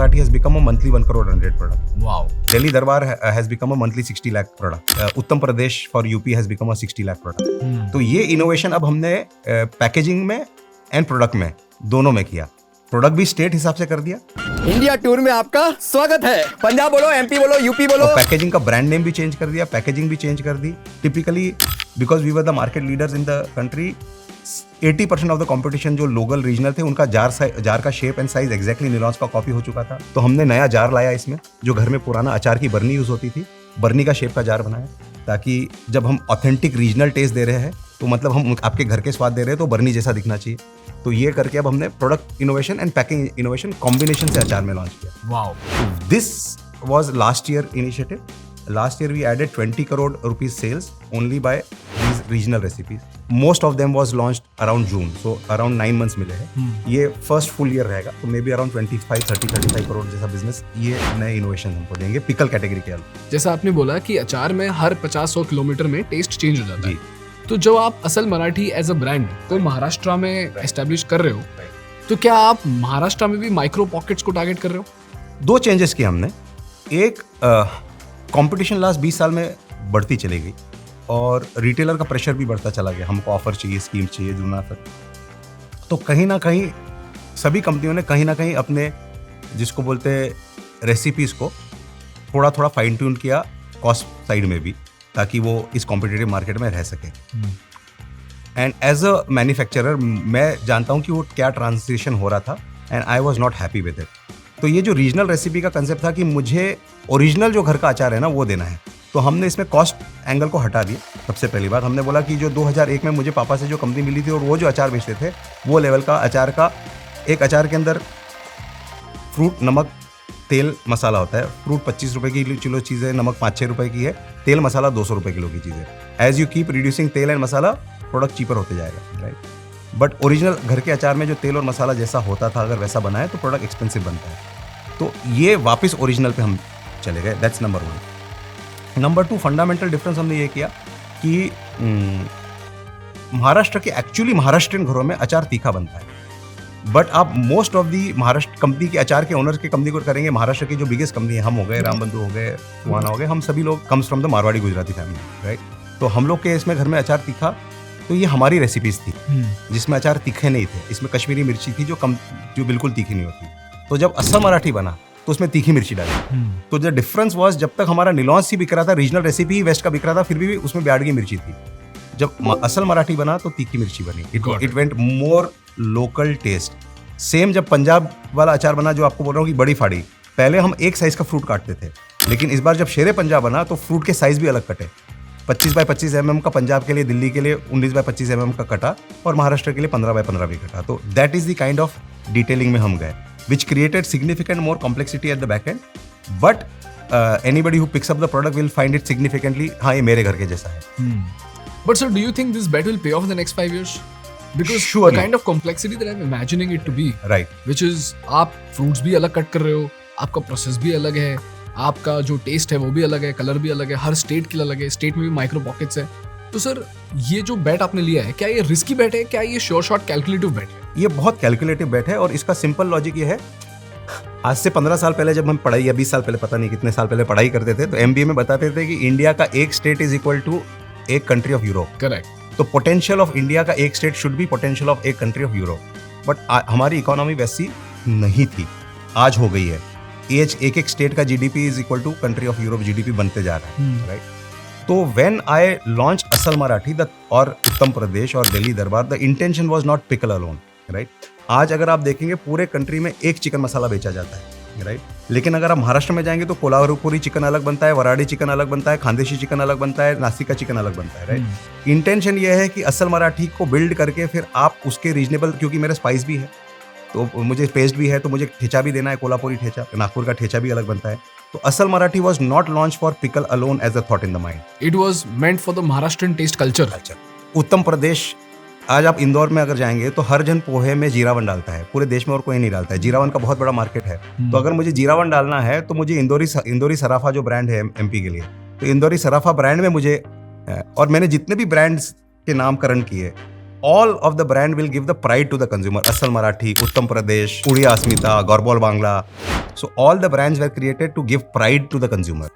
Marathi has become a monthly 1 crore run rate product. Wow. Delhi Darbar has become a monthly 60 lakh product. Uttam Pradesh for UP has become a 60 lakh product. तो ये innovation अब हमने packaging में and product में दोनों में किया. Product भी स्टेट हिसाब से कर दिया. इंडिया टूर में आपका स्वागत है. पंजाब बोलो, एमपी बोलो, यूपी बोलो. पैकेजिंग का ब्रांड नेम भी चेंज कर दिया, पैकेजिंग भी चेंज कर दी. Typically because we were the market leaders in the country, 80% of the competition जो लोकल रीजनल थे उनका जार का shape and size exactly Nilons का कॉपी हो चुका था. तो हमने नया जार लाया इसमें, जो घर में पुराना अचार की बर्नी यूज होती थी, बर्नी का शेप का जार बनाया, ताकि जब हम ऑथेंटिक रीजनल टेस्ट दे रहे हैं तो मतलब हम आपके घर के स्वाद दे रहे हैं तो बर्नी जैसा दिखना चाहिए. तो ये करके अब हमने product innovation and packing innovation combination से अचार में लॉन्च किया. Wow. This was last year initiative. Last year we added 20 crore rupees sales only by these regional recipes. Most of them was launched around June, so around 9 months मिले हैं. ये first full year रहेगा, तो maybe around 35 crore जैसा business ये नए innovation हमको देंगे पिकल कैटेगरी के अंदर. जैसा आपने बोला कि अचार में हर 50-100 किलोमीटर में टेस्ट चेंज हो जाता है. जी. तो जब आप असल मराठी एज अ ब्रांड को महाराष्ट्र में एस्टेब्लिश कर रहे हो, तो क्या आप महाराष्ट्र में भी माइक्रो पॉकेट्स को टारगेट कर रहे हो? 2 चेंजेस किए हमने. एक कंपटीशन लास्ट 20 साल में बढ़ती चली गई और रिटेलर का प्रेशर भी बढ़ता चला गया. हमको ऑफर चाहिए, स्कीम चाहिए, दूना तक. तो कहीं ना कहीं सभी कंपनियों ने कहीं ना कहीं अपने जिसको बोलते हैं रेसिपीज़ को थोड़ा थोड़ा फाइन ट्यून किया कॉस्ट साइड में भी, ताकि वो इस कॉम्पिटिटिव मार्केट में रह सके. एंड एज अ मैन्युफैक्चरर मैं जानता हूँ कि वो क्या ट्रांजिशन हो रहा था and I was not happy with it. तो ये जो रीजनल रेसिपी का कंसेप्ट था कि मुझे ओरिजिनल जो घर का अचार है ना वो देना है, तो हमने इसमें कॉस्ट एंगल को हटा दिया. सबसे पहली बात हमने बोला कि जो 2001 में मुझे पापा से जो कंपनी मिली थी और वो जो अचार बेचते थे वो लेवल का अचार का, एक अचार के अंदर फ्रूट, नमक, तेल, मसाला होता है. फ्रूट 25 रुपये की किलो चीज़ है, नमक 5-6 रुपये की है, तेल मसाला 200 रुपये किलो की चीज़ है. एज यू कीप रिड्यूसिंग तेल एंड मसाला, प्रोडक्ट चीपर होते जाएगा, राइट. बट ओरिजिनल घर के अचार में जो तेल और मसाला जैसा होता था, अगर वैसा बनाए तो प्रोडक्ट एक्सपेंसिव बनता है. तो ये वापस ओरिजिनल पे हम चले गए. That's number 1. Number 2, fundamental difference हमने ये किया कि महाराष्ट्र के एक्चुअली महाराष्ट्रियन घरों में अचार तीखा बनता है. बट आप most of the Maharashtra company के अचार के ओनर्स की कंपनी को करेंगे, महाराष्ट्र की जो बिगेस्ट कंपनी है, हम हो गए, रामबंधु हो गए, सुहाना हो गए, हम सभी लोग comes from the Marwari Gujarati family, right. तो हम लोग के इसमें घर में अचार तीखा, तो ये हमारी रेसिपीज थी जिसमें अचार तीखे नहीं थे. इसमें कश्मीरी मिर्ची थी जो बिल्कुल तीखी नहीं होती. तो जब असम मराठी बना तो उसमें तीखी मिर्ची डाली. तो द डिफरेंस वाज, जब तक हमारा निलॉन्स ही बिक रहा था, रीजनल रेसिपी ही वेस्ट का बिक रहा था, फिर भी उसमें ब्याडगी मिर्ची थी. जब असल मराठी बना तो तीखी मिर्ची बनी. It went more local taste. Same जब पंजाब वाला अचार बना, जो आपको बोल रहा हूँ कि बड़ी फाड़ी, पहले हम एक साइज का फ्रूट काटते थे, लेकिन इस बार जब शेरे पंजाब बना तो फ्रूट के साइज भी अलग कटे. 25 बाय 25 mm का पंजाब के लिए, दिल्ली के लिए 19 बाय 25 mm का कटा, और महाराष्ट्र के लिए 15 बाय 15 भी कटा. तो that is the kind of detailing में हम गए, which created significant more complexity at the back end, but anybody who picks up the product will find it significantly, हाँ ये मेरे घर के जैसा है. But sir, do you think this bet will pay off in the next 5 years? Because Surely. the kind of complexity that I'm imagining it to be, Right. which is आप fruits भी अलग कट कर रहे हो, आपका process भी अलग है, आपका जो टेस्ट है वो भी अलग है, कलर भी अलग है, हर स्टेट के लिए अलग है, स्टेट में भी माइक्रो पॉकेट्स है. तो सर, ये जो बेट आपने लिया है, क्या ये रिस्की बेट है, क्या ये श्योर शॉट कैलकुलेटिव बेट है? ये बहुत कैलकुलेटिव बेट है, और इसका सिंपल लॉजिक ये है. आज से 15 साल पहले जब हम पढ़ाई, या 20 साल पहले, पता नहीं कितने साल पहले पढ़ाई करते थे, तो MBA में बताते थे कि इंडिया का एक स्टेट इज इक्वल टू एक कंट्री ऑफ यूरोप. करेक्ट. तो पोटेंशियल ऑफ इंडिया का एक state should be potential of एक कंट्री ऑफ यूरोप. बट हमारी इकोनॉमी वैसी नहीं थी, आज हो गई है. एक स्टेट का GDP is equal to country of Europe GDP बनते जा रहा है, राइट. तो when I launched Asal Marathi और उत्तम प्रदेश और दिल्ली दरबार, the intention was not pickle alone, right? आज अगर आप देखेंगे पूरे कंट्री में एक चिकन मसाला बेचा जाता है, राइट. लेकिन अगर आप महाराष्ट्र में जाएंगे तो कोल्हापुरी चिकन अलग बनता है, वराडी चिकन अलग बनता है, खानदेशी चिकन अलग बनता है, नासिक का चिकन अलग बनता है, राइट. इंटेंशन ये है कि असल मराठी को बिल्ड करके फिर आप उसके रीजनेबल, क्योंकि मेरा स्पाइस भी है तो मुझे पेस्ट भी है, तो मुझे ठेचा भी देना है, कोल्हापुरी ठेचा, नागपुर का ठेचा भी अलग बनता है. तो असल Marathi was not launch for pickle alone as a thought in the mind. It was meant for the Maharashtrian taste culture. उत्तम प्रदेश, आज आप इंदौर में अगर जाएंगे तो हर जन पोहे में जीरावन डालता है, पूरे देश में और कोई नहीं डालता है. जीरावन का बहुत बड़ा मार्केट है. तो अगर मुझे जीरावन डालना है तो मुझे इंदौरी सराफा जो ब्रांड है MP के लिए, तो इंदौरी सराफा ब्रांड में मुझे, और मैंने जितने भी ब्रांड्स के नामकरण किए all of the brand will give the pride to the consumer. Asal Marathi, Uttam Pradesh, Udiya Asmita, Gorbol Bangla. So all the brands were created to give pride to the consumer.